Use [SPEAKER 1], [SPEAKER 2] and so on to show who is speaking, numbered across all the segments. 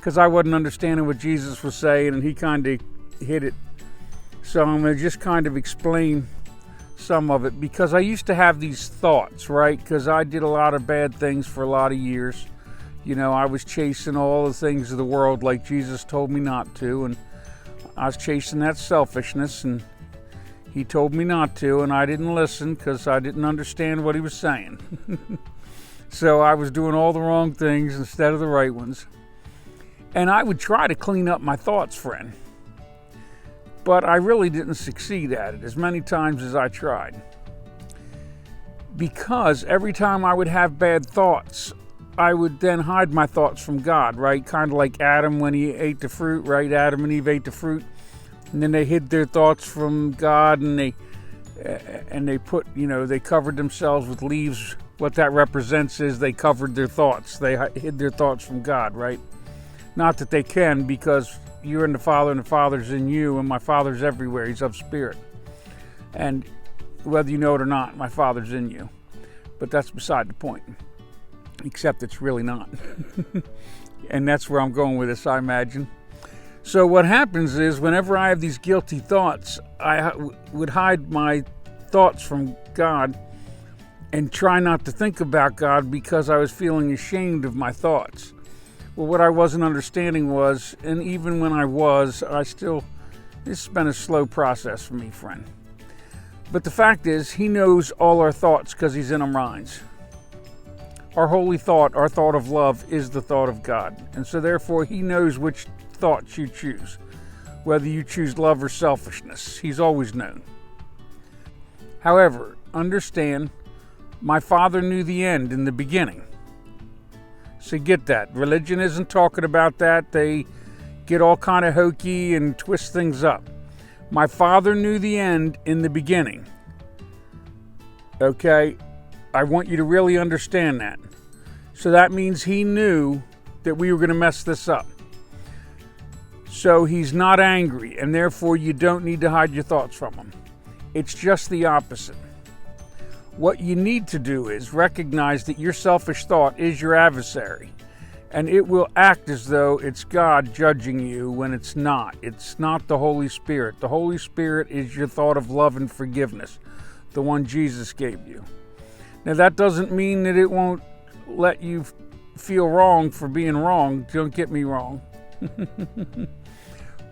[SPEAKER 1] because I wasn't understanding what Jesus was saying, and he kind of hit it. So I'm going to just kind of explain some of it, because I used to have these thoughts, right? Because I did a lot of bad things for a lot of years. You know, I was chasing all the things of the world like Jesus told me not to, and I was chasing that selfishness, and he told me not to, and I didn't listen because I didn't understand what he was saying. So I was doing all the wrong things instead of the right ones. And I would try to clean up my thoughts, friend. But I really didn't succeed at it as many times as I tried. Because every time I would have bad thoughts, I would then hide my thoughts from God, right? Kind of like Adam when he ate the fruit, right? Adam and Eve ate the fruit, and then they hid their thoughts from God, and they put, they covered themselves with leaves. What that represents is they covered their thoughts. They hid their thoughts from God, right? Not that they can, because you're in the Father and the Father's in you, and my Father's everywhere. He's of spirit. And whether you know it or not, my Father's in you. But that's beside the point. Except it's really not. And that's where I'm going with this, I imagine. So what happens is, whenever I have these guilty thoughts, I would hide my thoughts from God and try not to think about God because I was feeling ashamed of my thoughts. Well, what I wasn't understanding was, and even when I was, this has been a slow process for me, friend. But the fact is, he knows all our thoughts because he's in our minds. Our holy thought, our thought of love, is the thought of God. And so therefore, he knows which thoughts you choose. Whether you choose love or selfishness, he's always known. However, understand, my Father knew the end in the beginning. So get that. Religion isn't talking about that. They get all kind of hokey and twist things up. My Father knew the end in the beginning. Okay? I want you to really understand that. So that means he knew that we were going to mess this up. So he's not angry, and therefore you don't need to hide your thoughts from him. It's just the opposite. What you need to do is recognize that your selfish thought is your adversary, and it will act as though it's God judging you when it's not. It's not the Holy Spirit. The Holy Spirit is your thought of love and forgiveness, the one Jesus gave you. Now, that doesn't mean that it won't let you feel wrong for being wrong. Don't get me wrong.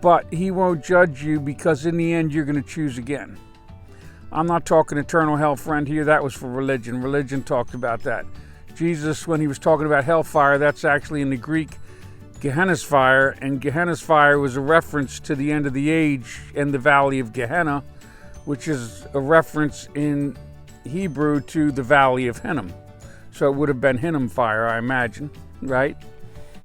[SPEAKER 1] But he won't judge you, because in the end, you're going to choose again. I'm not talking eternal hell, friend, here. That was for religion. Religion talked about that. Jesus, when he was talking about hellfire, that's actually in the Greek Gehenna's fire. And Gehenna's fire was a reference to the end of the age and the valley of Gehenna, which is a reference in Hebrew to the valley of Hinnom. So it would have been Hinnom fire, I imagine, right?